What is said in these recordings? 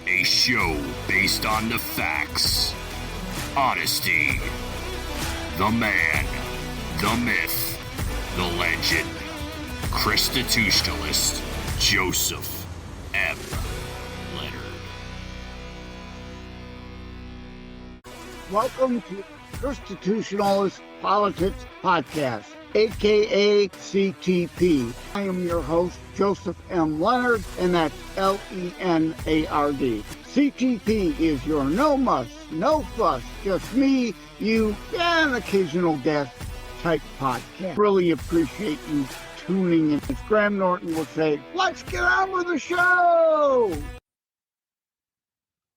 A show based on the facts, honesty, the man, the myth, the legend, Constitutionalist Joseph M. Leonard. Welcome to Constitutionalist Politics Podcast, aka CTP. I am your host, Joseph M. Leonard, and that's Leonard. CTP is your no muss, no fuss, just me, you, and an occasional guest type podcast. Really appreciate you tuning in. As Graham Norton would say, let's get on with the show!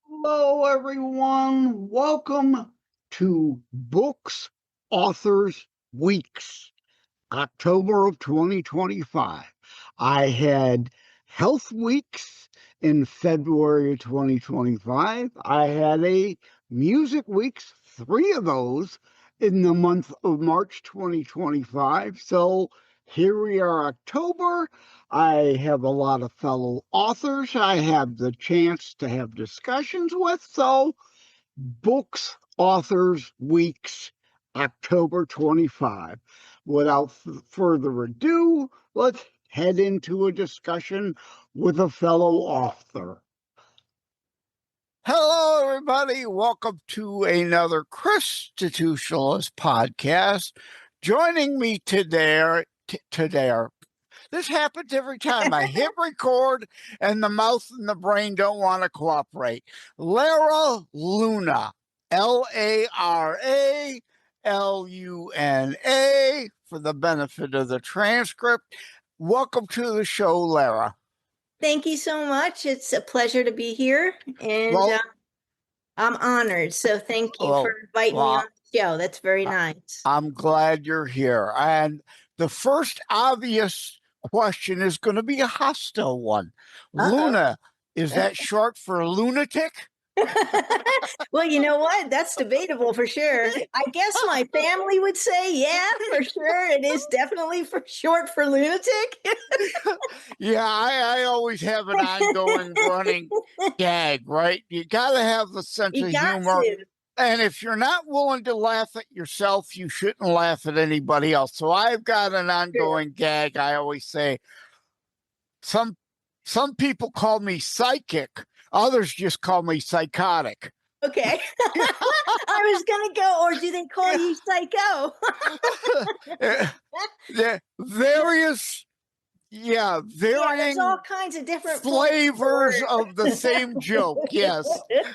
Hello, everyone. Welcome to Books, Authors, Weeks, October of 2025. I had Health Weeks in February of 2025. I had a Music Weeks, 3 of those in the month of March 2025. So here we are, October. I have a lot of fellow authors I have the chance to have discussions with. So Books, Authors, Weeks, October 25. Without further ado, let's head into a discussion with a fellow author. Hello, everybody. Welcome to another Constitutionalist podcast. Joining me today, this happens every time. I hit record and the mouth and the brain don't want to cooperate. Lara Luna, Lara Luna, for the benefit of the transcript. Welcome to the show, Lara. Thank you so much. It's a pleasure to be here, and I'm honored. So thank you for inviting me on the show. That's very nice. I'm glad you're here. And the first obvious question is going to be a hostile one. Luna, is that short for lunatic? Well, you know what? That's debatable for sure. I guess my family would say, yeah, for sure. It is definitely for short for lunatic. Yeah, I always have an ongoing running gag, right? You got to have the sense of humor. And if you're not willing to laugh at yourself, you shouldn't laugh at anybody else. So I've got an ongoing gag. I always say, some people call me psychic. Others just call me psychotic. Okay. I was going to go, or do they call you psycho? Various, there's all kinds of different flavors of the same joke. Yes.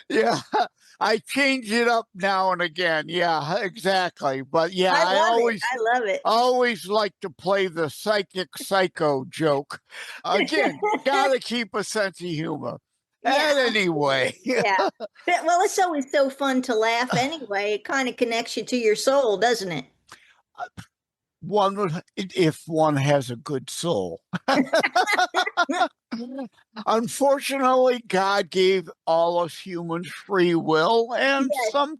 Yeah. I change it up now and again. Yeah, exactly. But yeah, I love it. Always like to play the psychic psycho joke. Again, gotta keep a sense of humor. Yeah. And anyway. Yeah. Well, it's always so fun to laugh anyway. It kind of connects you to your soul, doesn't it? If one has a good soul. Unfortunately, God gave all us humans free will, and some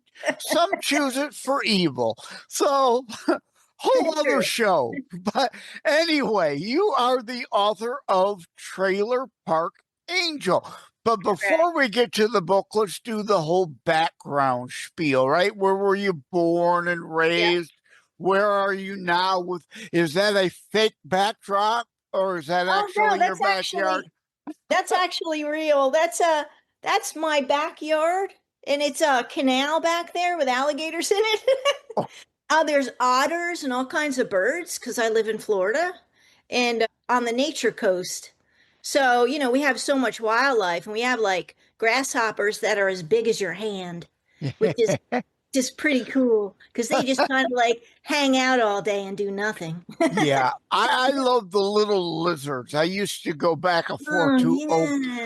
choose it for evil. So, whole other show. But anyway, you are the author of Trailer Park Angel. But before we get to the book, let's do the whole background spiel, right? Where were you born and raised? Yeah. Where are you now? Is that a fake backdrop, or is that actually your backyard? That's actually real. That's my backyard, and it's a canal back there with alligators in it. There's otters and all kinds of birds because I live in Florida and on the nature coast. So, we have so much wildlife, and we have like grasshoppers that are as big as your hand, which is just pretty cool because they just kind of like hang out all day and do nothing. Yeah, I love the little lizards. I used to go back and forth to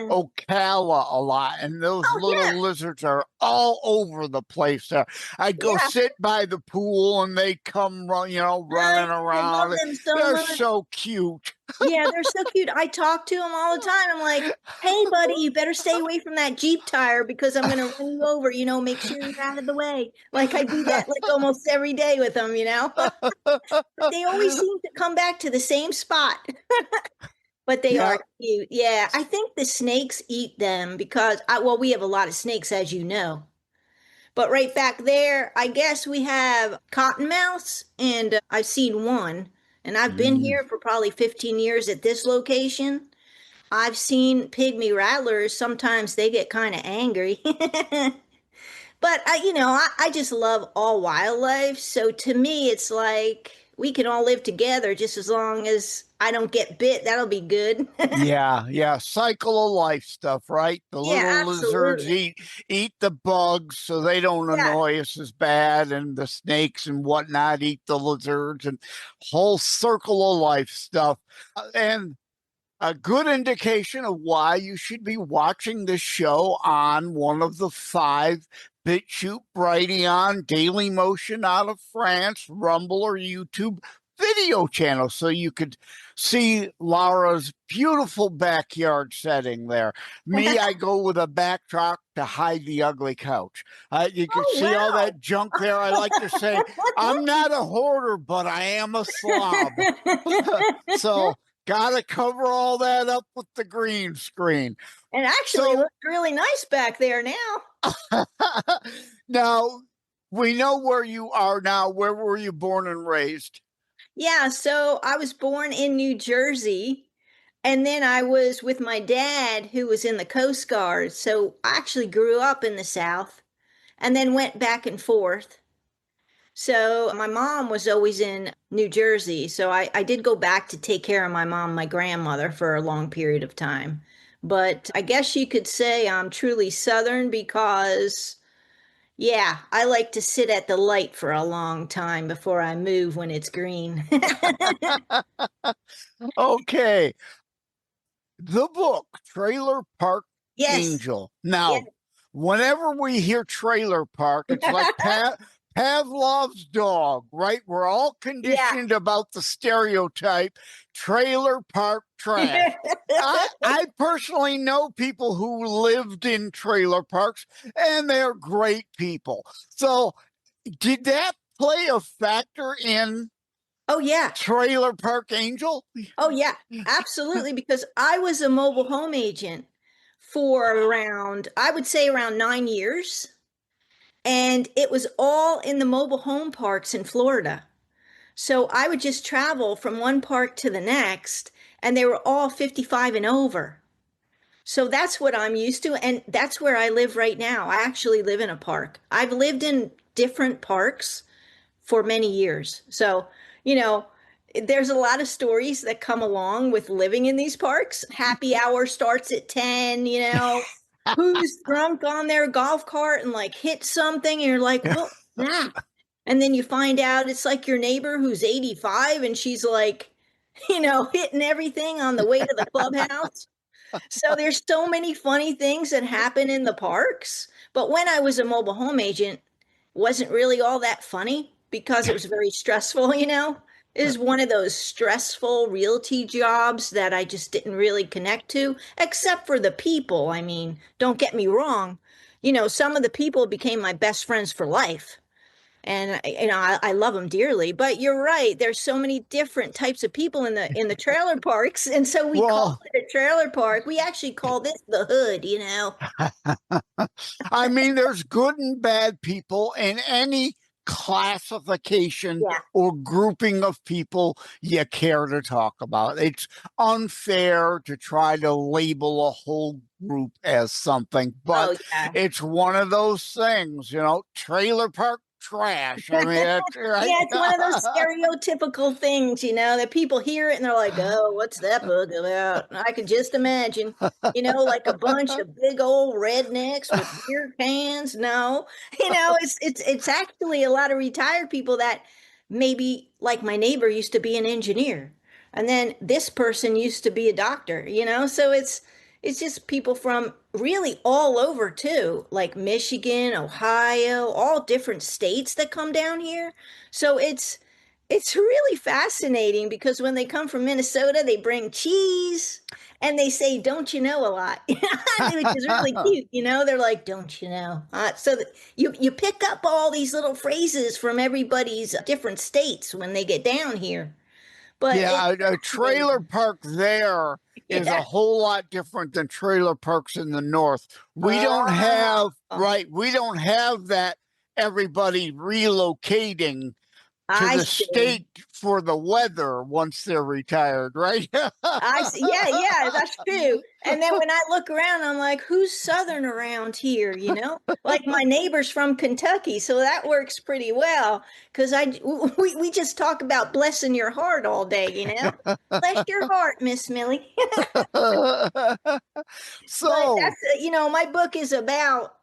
Ocala a lot, and those little lizards are all over the place there. I'd go sit by the pool, and they come running around. They're so cute. Yeah, they're so cute. I talk to them all the time. I'm like, hey, buddy, you better stay away from that Jeep tire because I'm going to run you over, make sure you're out of the way. Like I do that like almost every day with them, But they always seem to come back to the same spot. But they Yeah. are cute. Yeah, I think the snakes eat them because we have a lot of snakes, as you know. But right back there, I guess we have cottonmouths, and I've seen one, and I've been Mm. here for probably 15 years at this location. I've seen pygmy rattlers. Sometimes they get kind of angry. But I just love all wildlife. So to me, it's like we can all live together just as long as I don't get bit. That'll be good. Yeah, cycle of life stuff, right? The Yeah, little lizards absolutely. eat the bugs so they don't Yeah. annoy us as bad, and the snakes and whatnot eat the lizards, and whole circle of life stuff. And a good indication of why you should be watching this show on one of the 5 BitChute, Brighteon, Daily Motion out of France, Rumble, or YouTube video channels, so you could see Lara's beautiful backyard setting there. Me, I go with a backdrop to hide the ugly couch. You can Oh, see all wow. that junk there. I like to say, I'm not a hoarder, but I am a slob. So gotta cover all that up with the green screen. And actually, it So looks really nice back there now. now we know where you are now. Where were you born and raised? Yeah, so I was born in New Jersey, and then I was with my dad, who was in the Coast Guard. So I actually grew up in the South and then went back and forth. So my mom was always in New Jersey. So I did go back to take care of my mom, my grandmother, for a long period of time. But I guess you could say I'm truly Southern because, yeah, I like to sit at the light for a long time before I move when it's green. Okay. The book, Trailer Park Yes. Angel. Yes. Now, whenever we hear trailer park, it's like Pavlov's dog, right? We're all Yeah. conditioned about the stereotype trailer park trash. I personally know people who lived in trailer parks, and they're great people. So, did that play a factor in Oh, yeah. Trailer Park Angel? Oh, yeah. Absolutely. Because I was a mobile home agent for around, I would say around 9 years. And it was all in the mobile home parks in Florida. So I would just travel from one park to the next, and they were all 55 and over. So that's what I'm used to. And that's where I live right now. I actually live in a park. I've lived in different parks for many years. So, you know, there's a lot of stories that come along with living in these parks. Happy hour starts at 10, who's drunk on their golf cart and like hit something, and you're like, what was that? And then you find out it's like your neighbor who's 85 and she's like, hitting everything on the way to the clubhouse. So there's so many funny things that happen in the parks. But when I was a mobile home agent, wasn't really all that funny because it was very stressful, It is one of those stressful realty jobs that I just didn't really connect to, except for the people. I mean, don't get me wrong. Some of the people became my best friends for life. And I love them dearly, but you're right. There's so many different types of people in the trailer parks, and so we call Well, it a trailer park. We actually call this the hood. I mean, there's good and bad people in any classification Yeah. or grouping of people you care to talk about. It's unfair to try to label a whole group as something, but Oh yeah. it's one of those things, trailer park trash. I mean, that's right. Yeah, it's one of those stereotypical things, that people hear it and they're like, "Oh, what's that book about?" I could just imagine, like a bunch of big old rednecks with beer cans. No, it's actually a lot of retired people that maybe, like my neighbor used to be an engineer, and then this person used to be a doctor. So it's just people from really all over too, like Michigan, Ohio, all different states that come down here. So it's really fascinating because when they come from Minnesota, they bring cheese and they say, "Don't you know?" a lot, which is really cute. They're like, "Don't you know?" You pick up all these little phrases from everybody's different states when they get down here. But yeah, a trailer park there is a whole lot different than trailer parks in the north. We don't have we don't have that everybody relocating to the state for the weather once they're retired, right? I see. Yeah, that's true. And then when I look around, I'm like, who's Southern around here? Like my neighbor's from Kentucky, so that works pretty well because we just talk about blessing your heart all day. Bless your heart, Miss Millie. So but that's my book is about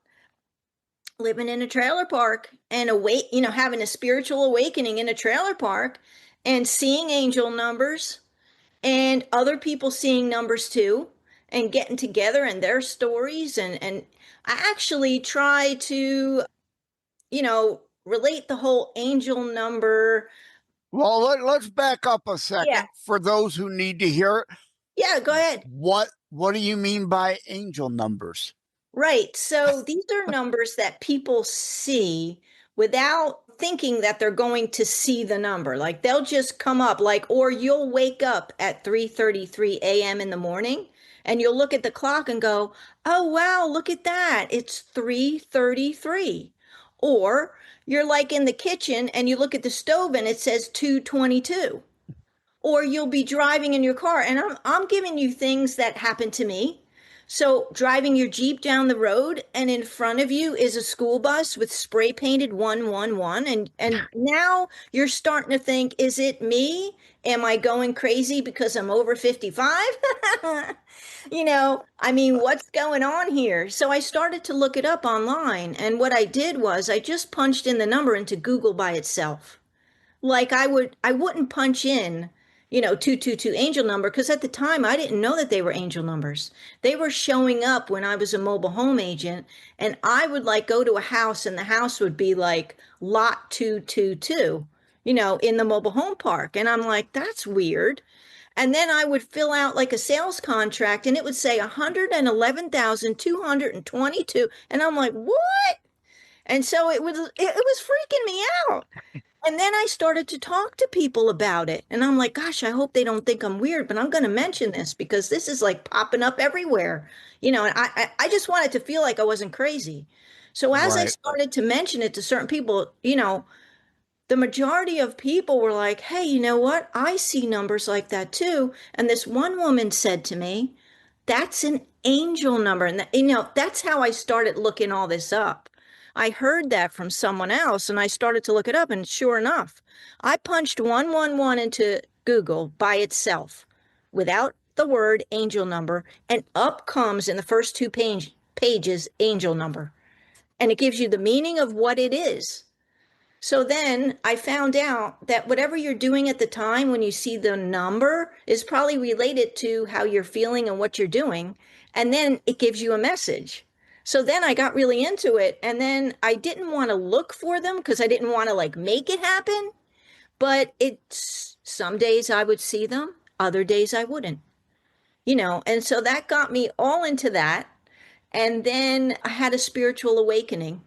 living in a trailer park and having a spiritual awakening in a trailer park and seeing angel numbers and other people seeing numbers too and getting together and their stories and I actually try to relate the whole angel number. Well, let's back up a second for those who need to hear it. Yeah, go ahead. What do you mean by angel numbers? Right. So these are numbers that people see without thinking that they're going to see the number. Like they'll just come up or you'll wake up at 3:33 a.m. in the morning and you'll look at the clock and go, "Oh wow, look at that. It's 3:33." Or you're like in the kitchen and you look at the stove and it says 2:22. Or you'll be driving in your car and I'm giving you things that happen to me. So driving your Jeep down the road and in front of you is a school bus with spray painted 111 and now you're starting to think, is it me? Am I going crazy because I'm over 55? What's going on here? So I started to look it up online and what I did was I just punched in the number into Google by itself. Like I wouldn't punch in 222 angel number because at the time I didn't know that they were angel numbers. They were showing up when I was a mobile home agent and I would go to a house and the house would be like lot 222, in the mobile home park. And I'm like, that's weird. And then I would fill out like a sales contract and it would say 111,222. And I'm like, what? And so it was freaking me out. And then I started to talk to people about it. And I'm like, gosh, I hope they don't think I'm weird, but I'm going to mention this because this is like popping up everywhere. And I just wanted to feel like I wasn't crazy. So as I started to mention it to certain people, the majority of people were like, hey, you know what? I see numbers like that too. And this one woman said to me, that's an angel number. And that's how I started looking all this up. I heard that from someone else and I started to look it up. And sure enough, I punched 111 into Google by itself without the word angel number. And up comes in the first two pages angel number. And it gives you the meaning of what it is. So then I found out that whatever you're doing at the time when you see the number is probably related to how you're feeling and what you're doing. And then it gives you a message. So then I got really into it. And then I didn't want to look for them because I didn't want to make it happen. But some days I would see them, other days I wouldn't, and so that got me all into that. And then I had a spiritual awakening.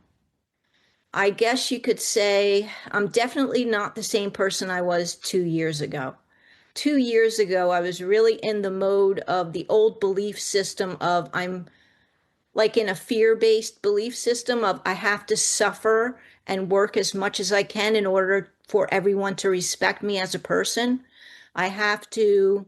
I guess you could say I'm definitely not the same person I was 2 years ago. 2 years ago, I was really in the mode of the old belief system of I'm like in a fear-based belief system of I have to suffer and work as much as I can in order for everyone to respect me as a person. I have to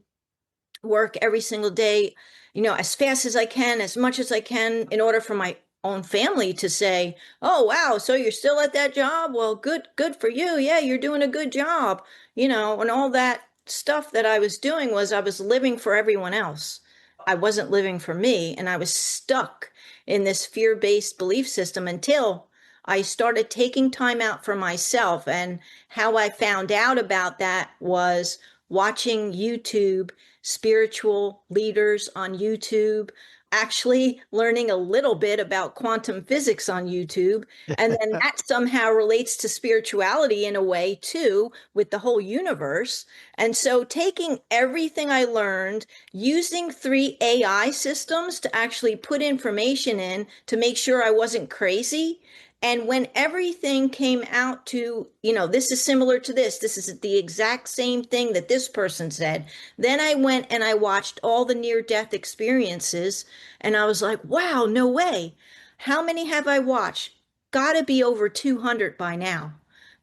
work every single day, as fast as I can, as much as I can in order for my own family to say, oh, wow, so you're still at that job? Well, good for you. Yeah, you're doing a good job, and all that stuff that I was doing was I was living for everyone else. I wasn't living for me. And I was stuck in this fear-based belief system until I started taking time out for myself. And how I found out about that was watching YouTube, spiritual leaders on YouTube, actually learning a little bit about quantum physics on YouTube. And then that somehow relates to spirituality in a way too, with the whole universe. And so taking everything I learned, using 3 AI systems to actually put information in to make sure I wasn't crazy, And when everything came out to, this is similar to this is the exact same thing that this person said. Then I went and I watched all the near-death experiences, and I was like, wow, no way. How many have I watched? Gotta be over 200 by now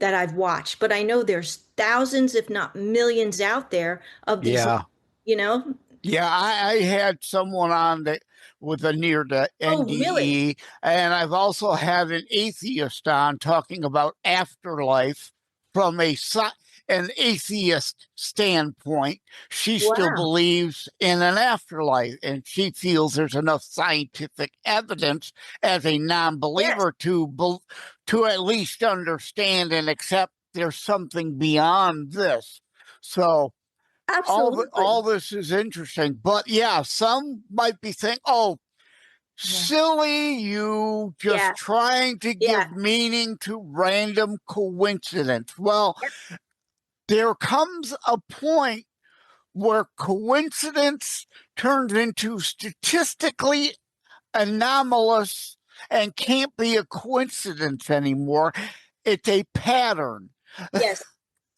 that I've watched. But I know there's thousands, if not millions out there of these, Yeah. Yeah, I had someone on that with a near to Oh, NDE, really? and I've also had an atheist on talking about afterlife from an atheist standpoint. She still Wow. believes in an afterlife, and she feels there's enough scientific evidence as a Yes, non-believer to at least understand and accept there's something beyond this. So all absolutely. this is interesting, but yeah, some might be saying, "Oh, Yeah. silly you, Yeah. just trying to Yeah. give meaning to random coincidence." Well, there comes a point where coincidence turns into statistically anomalous and can't be a coincidence anymore. It's a pattern. Yes.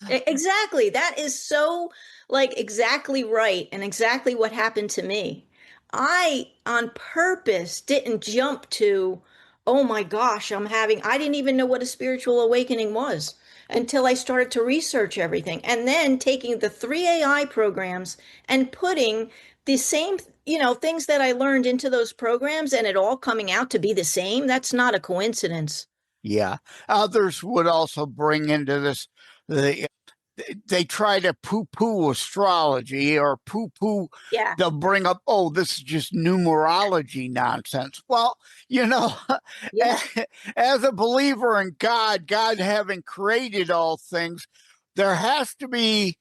Exactly. That is so exactly right and exactly what happened to me. I on purpose didn't jump to, oh my gosh, I didn't even know what a spiritual awakening was until I started to research everything. And then taking the three AI programs and putting the same, things that I learned into those programs and it all coming out to be the same. That's not a coincidence. Yeah. Others would also bring into this the they try to poo-poo astrology or poo-poo. Yeah. They'll bring up, oh, this is just numerology nonsense. Well, Yeah. as a believer in God having created all things, there has to be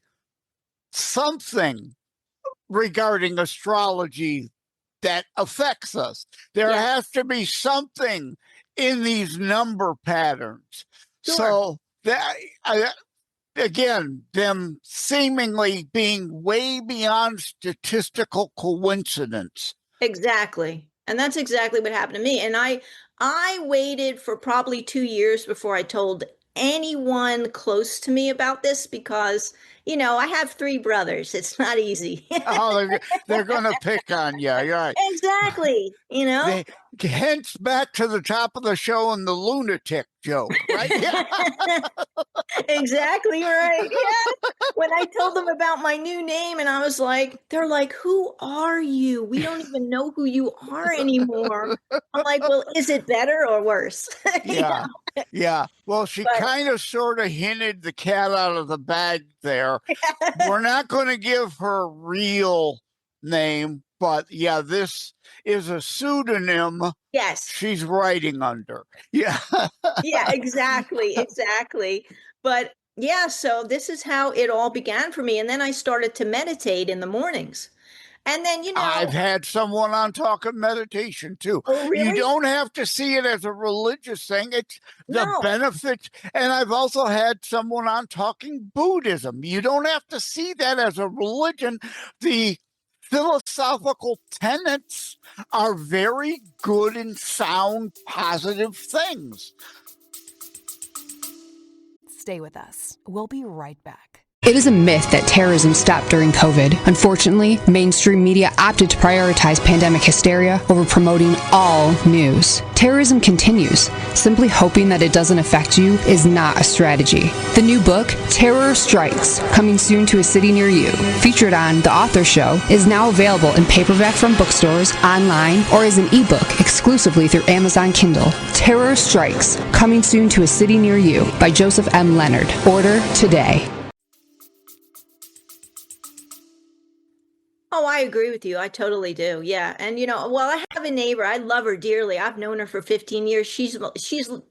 something regarding astrology that affects us. There Yeah. has to be something in these number patterns. Sure. So that again, them seemingly being way beyond statistical coincidence. Exactly. And that's exactly what happened to me. And I waited for probably 2 years before I told anyone close to me about this because, I have three brothers. It's not easy. Oh, they're going to pick on you. You're right. Exactly. They, hence back to the top of the show and the lunatic joke, right? Yeah. Exactly right. Yeah. When I told them about my new name and I was like, they're like, who are you? We don't even know who you are anymore. I'm like, well, is it better or worse? Yeah. Yeah. Well, she But kind of sort of hinted the cat out of the bag there. We're not going to give her real name, but yeah, this is a pseudonym yes. she's writing under. Yeah. Yeah, exactly. Exactly. But yeah, so this is how it all began for me. And then I started to meditate in the mornings. And then, I've had someone on talking meditation too. oh, You really? don't have to see it as a religious thing. It's the No. benefits. And I've also had someone on talking Buddhism. You don't have to see that as a religion. The philosophical tenets are very good and sound, positive things. Stay with us. We'll be right back. It is a myth that terrorism stopped during COVID. Unfortunately, mainstream media opted to prioritize pandemic hysteria over promoting all news. Terrorism continues. Simply hoping that it doesn't affect you is not a strategy. The new book, Terror Strikes, coming soon to a city near you, featured on The Author Show, is now available in paperback from bookstores, online, or as an ebook exclusively through Amazon Kindle. Terror Strikes, coming soon to a city near you by Joseph M. Leonard. Order today. Oh, I agree with you. I totally do. Yeah. And well, I have a neighbor. I love her dearly. I've known her for 15 years. She's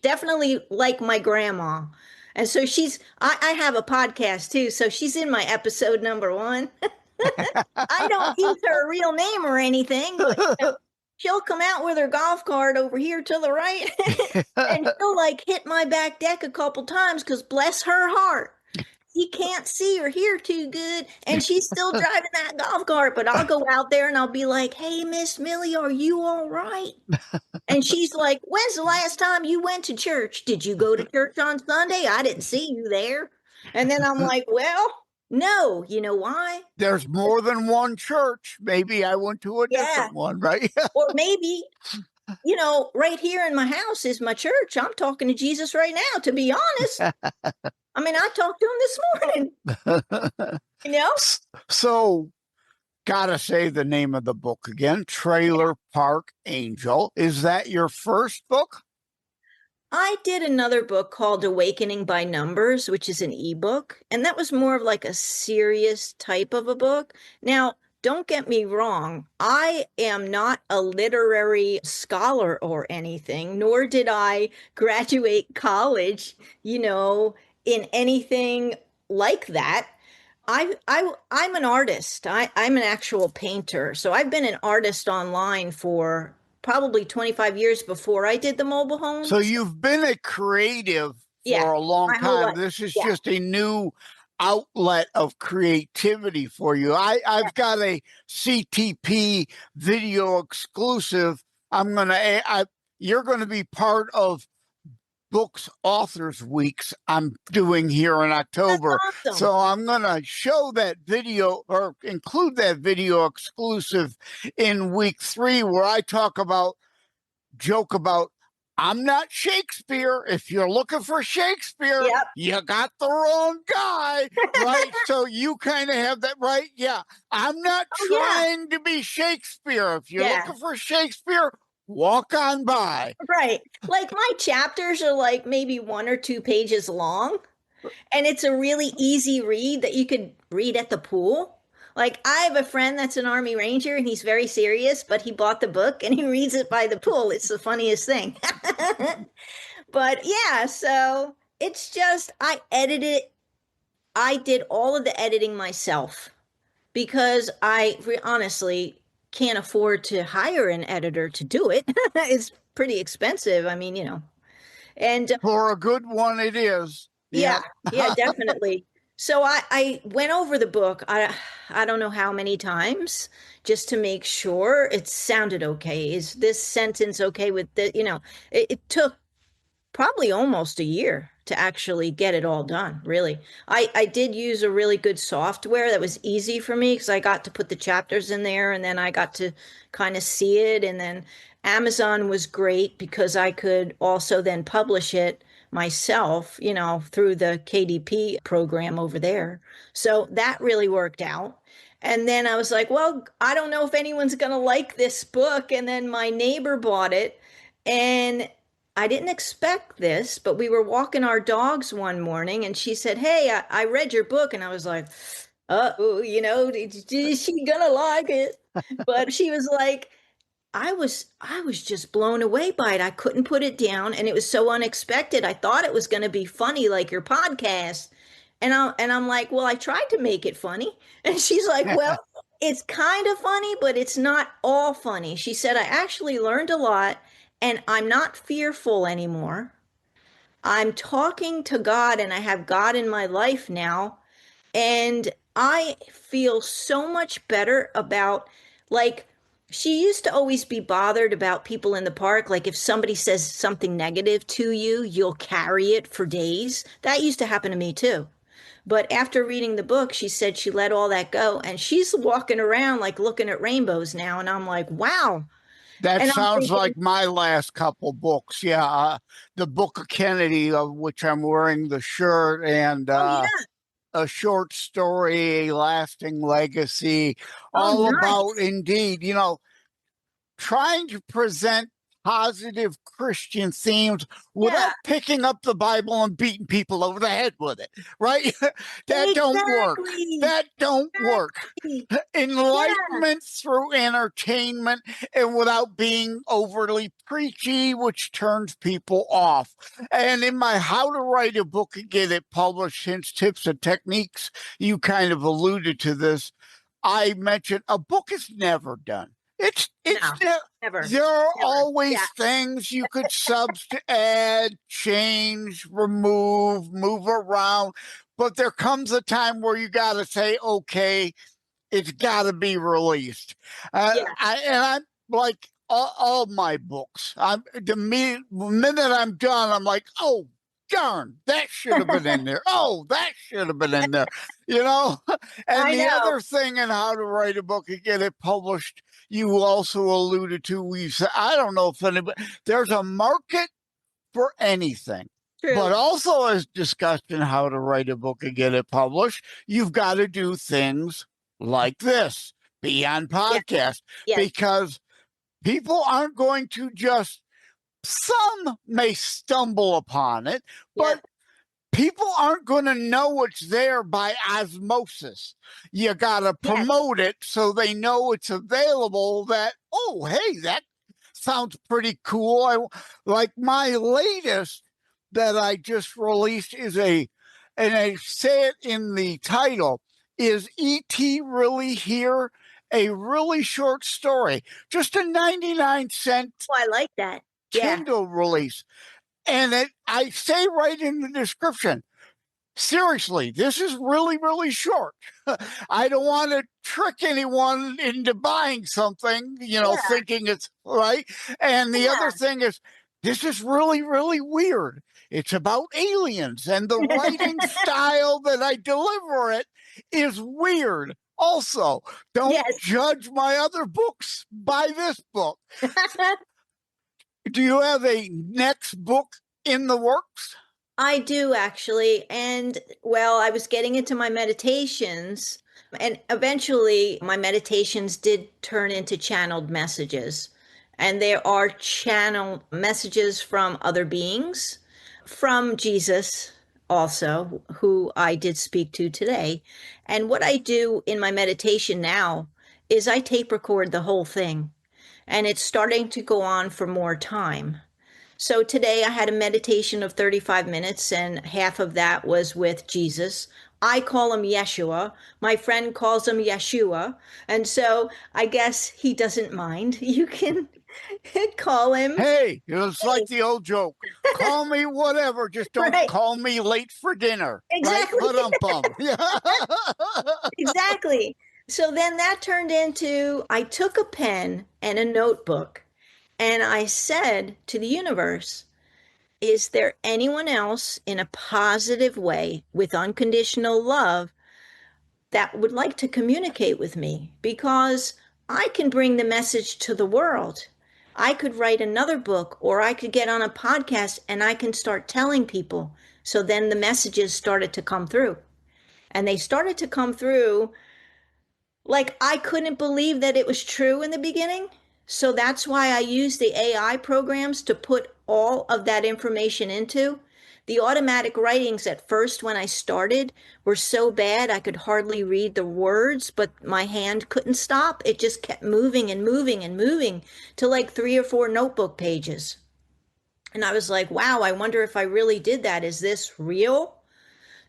definitely like my grandma. And so I have a podcast too. So she's in my episode number 1. I don't use her real name or anything, but she'll come out with her golf cart over here to the right and she'll hit my back deck a couple times because bless her heart. he can't see or hear too good, and she's still driving that golf cart. But I'll go out there and I'll be like, "Hey, Miss Millie, are you all right?" And she's like, "When's the last time you went to church? Did you go to church on Sunday? I didn't see you there." And then I'm like, "Well, no, you know why? There's more than one church. Maybe I went to a different one, right? Or maybe, you know, right here in my house is my church. I'm talking to Jesus right now, to be honest. I mean, I talked to him this morning, you know? So, gotta say the name of the book again, Trailer Park Angel. Is that your first book? I did another book called Awakening by Numbers, which is an ebook, and that was more of like a serious type of a book. Now, don't get me wrong, I am not a literary scholar or anything, nor did I graduate college, you know, in anything like that. I'm an artist. I'm an actual painter. So I've been an artist online for probably 25 years before I did the mobile homes. So you've been a creative for a long my whole time. life. This is Yeah. just a new outlet of creativity for you. I've got a CTP video exclusive. You're gonna be part of Books Authors Weeks I'm doing here in October. That's awesome. So I'm going to show that video or include that video exclusive in week 3 where I joke about, I'm not Shakespeare. If you're looking for Shakespeare, Yep. you got the wrong guy, right? So you kind of have that, right? Yeah. I'm not trying to be Shakespeare. If you're looking for Shakespeare, walk on by. Right. Like my chapters are like maybe 1 or 2 pages long, and it's a really easy read that you could read at the pool. Like I have a friend that's an Army Ranger and he's very serious, but he bought the book and he reads it by the pool. It's the funniest thing. But yeah, so it's just I edited I did all of the editing myself because honestly can't afford to hire an editor to do it. It's pretty expensive. I mean, you know. And for a good one, it is. Yeah, definitely. So I went over the book. I don't know how many times just to make sure it sounded okay. Is this sentence okay with the, you know, it took probably almost a year to actually get it all done, really. I did use a really good software that was easy for me because I got to put the chapters in there and then I got to kind of see it. And then Amazon was great because I could also then publish it myself, you know, through the KDP program over there. So that really worked out. And then I was like, well, I don't know if anyone's going to like this book. And then my neighbor bought it. And I didn't expect this, but we were walking our dogs one morning and she said, hey, I read your book. And I was like, oh, you know, is she gonna like it? But she was like, I was just blown away by it. I couldn't put it down and it was so unexpected. I thought it was going to be funny like your podcast. And I'm like, well, I tried to make it funny. And she's like, well, it's kind of funny, but it's not all funny. She said, I actually learned a lot and I'm not fearful anymore. I'm talking to God and I have God in my life now. And I feel so much better about, like, she used to always be bothered about people in the park. Like if somebody says something negative to you, you'll carry it for days. That used to happen to me too. But after reading the book, she said she let all that go and she's walking around like looking at rainbows now. And I'm like, wow. That And sounds like my last couple books. Yeah. The Book of Kennedy, of which I'm wearing the shirt, and a short story, A Lasting Legacy, all about, indeed, you know, trying to present positive Christian themes without picking up the Bible and beating people over the head with it, right? That don't work. That don't work. Enlightenment through entertainment and without being overly preachy, which turns people off. And in my How to Write a Book and Get It Published, Hints, Tips, and Techniques, you kind of alluded to this. I mentioned a book is never done. It's never. There are always things you could add, change, remove, move around. but there comes a time where you got to say, okay, it's got to be released. I'm like all my books. The minute I'm done, I'm like, oh, darn, that should have been in there. Oh, that should have been in there, you know? And the other thing in how to write a book and get it published, you also alluded to, we've said, I don't know if anybody, there's a market for anything. True. But also, as discussed in how to write a book and get it published, you've got to do things like this, be on podcast, because people aren't going to just, some may stumble upon it, but people aren't going to know it's there by osmosis. You got to promote it so they know it's available, that, oh, hey, that sounds pretty cool. Like my latest that I just released is and I say it in the title, is E.T. Really Here? A really short story, just a 99-cent I like that. Kindle release. And I say right in the description, seriously, this is really, really short. I don't want to trick anyone into buying something, thinking it's right. And the other thing is, this is really, really weird. It's about aliens, and the writing style that I deliver it is weird. Also, don't judge my other books by this book. Do you have a next book in the works? I do, actually. And well, I was getting into my meditations, and eventually my meditations did turn into channeled messages. And there are channeled messages from other beings, from Jesus also, who I did speak to today. And what I do in my meditation now is I tape record the whole thing, and it's starting to go on for more time. So today I had a meditation of 35 minutes, and half of that was with Jesus. I call him Yeshua. My friend calls him Yeshua. And so I guess he doesn't mind. You can call him. Hey, it's like the old joke. Call me whatever, just don't call me late for dinner. Exactly. Right? Exactly. So then that turned into, I took a pen and a notebook, and I said to the universe, is there anyone else in a positive way with unconditional love that would like to communicate with me? Because I can bring the message to the world. I could write another book, or I could get on a podcast and I can start telling people. So then the messages started to come through. And they started to come through like I couldn't believe that it was true in the beginning. So that's why I use the AI programs to put all of that information into. The automatic writings at first when I started were so bad I could hardly read the words, but my hand couldn't stop. It just kept moving and moving and moving to like 3 or 4 notebook pages. And I was like, wow, I wonder if I really did that. Is this real?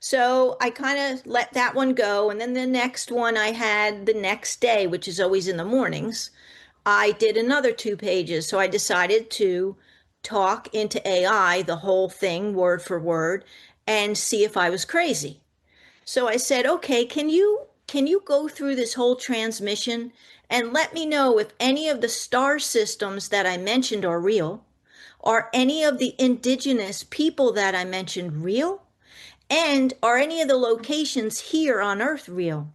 So I kind of let that one go. And then the next one I had the next day, which is always in the mornings, I did another 2 pages. So I decided to talk into AI, the whole thing, word for word, and see if I was crazy. So I said, okay, can you go through this whole transmission and let me know if any of the star systems that I mentioned are real? Are any of the indigenous people that I mentioned real? And are any of the locations here on Earth real?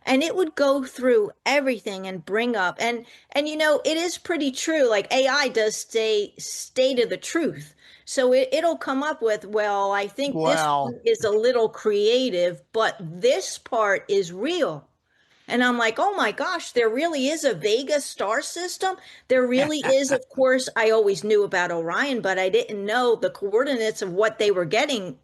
And it would go through everything and bring up, and it is pretty true. Like AI does stay to the truth. So it'll come up with, well, I think this one is a little creative, but this part is real. And I'm like, oh my gosh, there really is a Vega star system. There really is. Of course, I always knew about Orion, but I didn't know the coordinates of what they were giving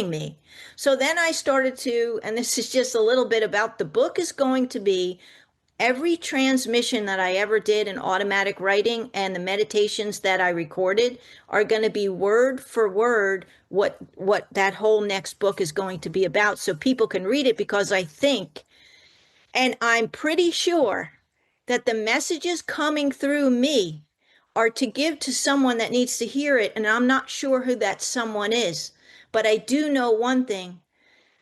me. So then I started to, and this is just a little bit about the book, is going to be every transmission that I ever did in automatic writing, and the meditations that I recorded are going to be word for word what that whole next book is going to be about, so people can read it, because I think, and I'm pretty sure, that the messages coming through me are to give to someone that needs to hear it. And I'm not sure who that someone is, but I do know one thing.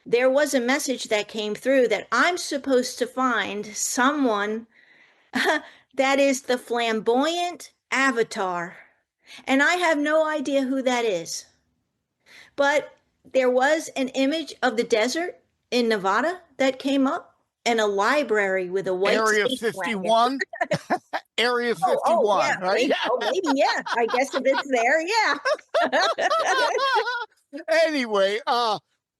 there was a message that came through that I'm supposed to find someone that is the flamboyant avatar. And I have no idea who that is. But there was an image of the desert in Nevada that came up and a library with a white Area space wagon. 51. Area 51, yeah, right? maybe, maybe, yeah. I guess if it's there, yeah. Anyway,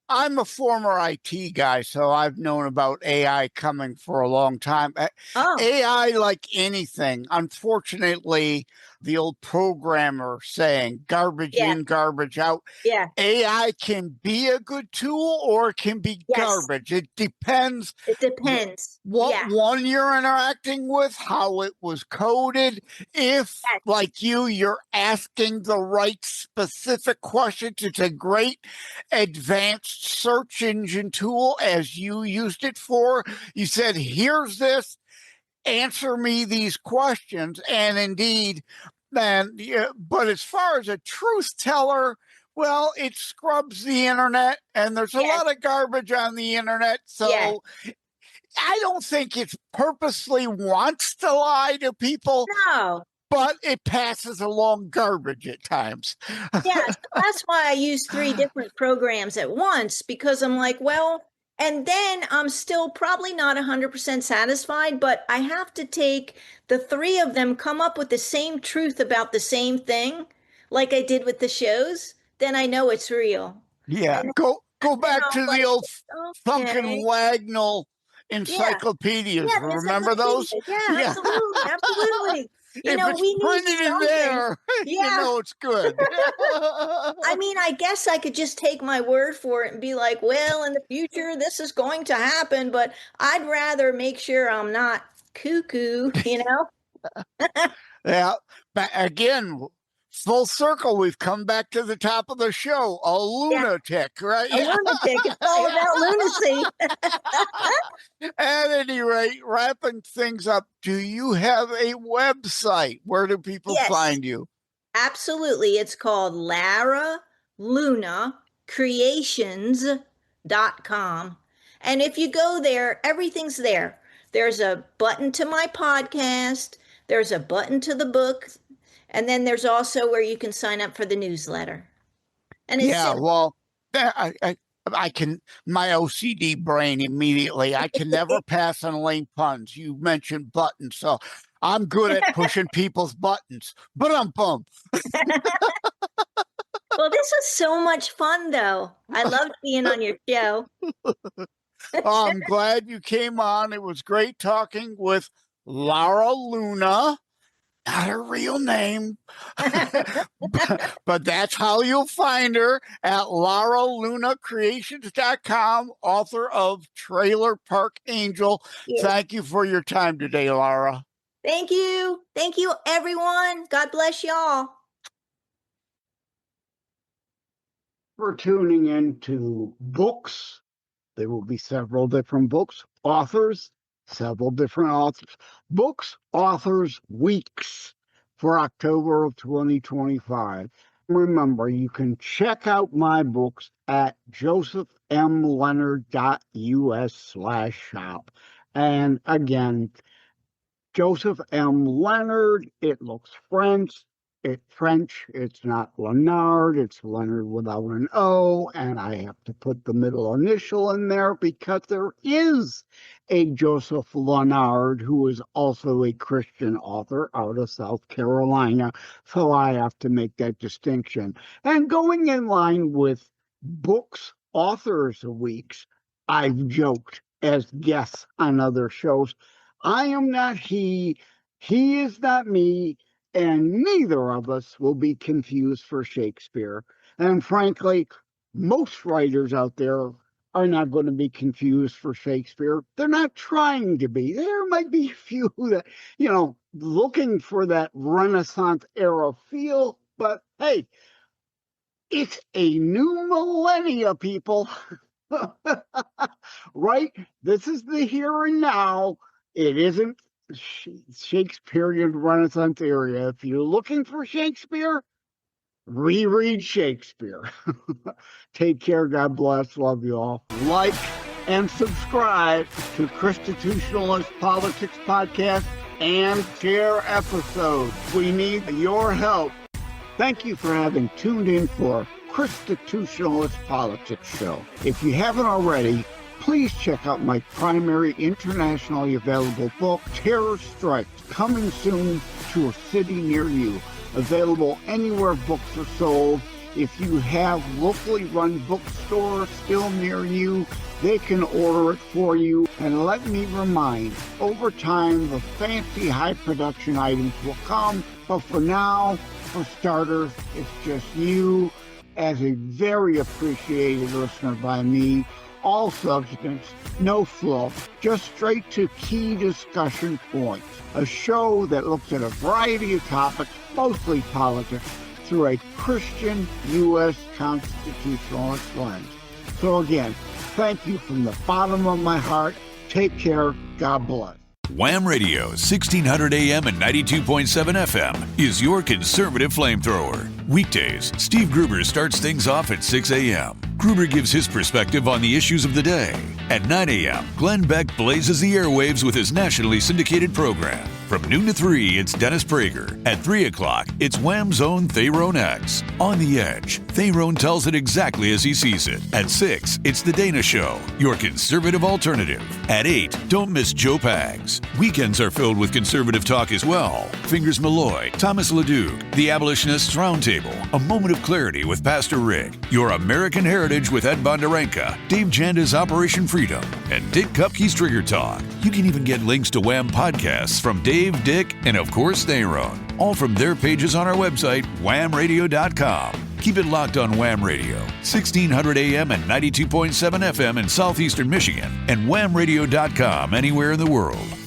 I'm a former IT guy, so I've known about AI coming for a long time. Oh, AI, like anything, unfortunately, the old programmer saying garbage yeah, in, garbage out. yeah, AI can be a good tool or it can be yes. garbage. It depends It depends. what Yeah, one you're interacting with, how it was coded. If, yes, like you're asking the right specific questions, it's a great advanced search engine tool as you used it for. You said, here's this, answer me these questions. And indeed, then, yeah, but as far as a truth teller, well, it scrubs the internet and there's a yes, lot of garbage on the internet. yes. So I don't think it purposely wants to lie to people, No. but it passes along garbage at times. Yeah, so that's why I use 3 different programs at once because I'm like, well, and then I'm still probably not 100% satisfied, but I have to take the 3 of them, come up with the same truth about the same thing, like I did with the shows, then I know it's real. Yeah, And go then back I'm to the like, old okay, Funkin' Wagnall yeah, encyclopedias. yeah, the Remember those? encyclopedia. Yeah, Yeah. absolutely, absolutely. You If know, it's we need printed in something. there, you Yeah. know it's good. I mean, I guess I could just take my word for it and be like, well, in the future, this is going to happen, but I'd rather make sure I'm not cuckoo, you know? Yeah, but again, full circle, we've come back to the top of the show. A Yeah, lunatic, right? a lunatic. It's all about lunacy. At any rate, wrapping things up, do you have a website? Where do people Yes, find you? absolutely. It's called Lara Luna Creations.com. And if you go there, everything's there. There's a button to my podcast, there's a button to the book, and then there's also where you can sign up for the newsletter. And it's Yeah, simple. well, I can, my OCD brain immediately, I can never pass on lame puns. You mentioned buttons, so I'm good at pushing people's buttons, but I'm bummed. Well, this was so much fun, though. I loved being on your show. I'm glad you came on. It was great talking with Lara Luna. Not her real name, but that's how you'll find her at LaraLunaCreations.com, author of Trailer Park Angel. Yeah. Thank you for your time today, Lara. Thank you. Thank you, everyone. God bless y'all. For tuning in to books. There will be several different books, authors, several different authors, books, authors, weeks for October of 2025. Remember, you can check out my books at josephmleonard.us/shop. And again, Joseph M. Leonard, it looks French. It's not Leonard, it's Leonard without an O, and I have to put the middle initial in there because there is a Joseph Leonard who is also a Christian author out of South Carolina, so I have to make that distinction. And going in line with books, authors weeks, I've joked as guests on other shows. I am not he is not me, and neither of us will be confused for Shakespeare. And frankly, most writers out there are not going to be confused for Shakespeare. They're not trying to be. There might be a few that, looking for that Renaissance era feel, but hey, it's a new millennia, people. Right? This is the here and now. It isn't Shakespearean Renaissance era. If you're looking for Shakespeare, reread Shakespeare. Take care. God bless. Love you all. Like and subscribe to Constitutionalist Politics Podcast and share episodes. We need your help. Thank you for having tuned in for Constitutionalist Politics Show. If you haven't already, please check out my primary internationally available book, Terror Strikes, coming soon to a city near you. Available anywhere books are sold. If you have locally run bookstores still near you, they can order it for you. And let me remind, over time, the fancy high production items will come. But for now, for starters, it's just you as a very appreciated listener by me. All substance, no fluff, just straight to key discussion points. A show that looks at a variety of topics, mostly politics, through a Christian U.S. constitutionalist lens. So again, thank you from the bottom of my heart. Take care. God bless. Wham Radio, 1600 AM and 92.7 FM is your conservative flamethrower. Weekdays, Steve Gruber starts things off at 6 a.m. Gruber gives his perspective on the issues of the day. At 9 a.m., Glenn Beck blazes the airwaves with his nationally syndicated program. From noon to 3, it's Dennis Prager. At 3 o'clock, it's Wham's own Thayrone X. On the Edge, Thayrone tells it exactly as he sees it. At 6, it's The Dana Show, your conservative alternative. At 8, don't miss Joe Pags. Weekends are filled with conservative talk as well. Fingers Malloy, Thomas LeDuc, The Abolitionists Roundtable, A Moment of Clarity with Pastor Rick, Your American Heritage with Ed Bondarenka, Dave Janda's Operation Freedom, and Dick Kupke's Trigger Talk. You can even get links to Wham podcasts from Dave, Dick, and of course Thayrone, all from their pages on our website, whamradio.com. Keep it locked on Wham Radio, 1600 AM and 92.7 FM in southeastern Michigan, and whamradio.com anywhere in the world.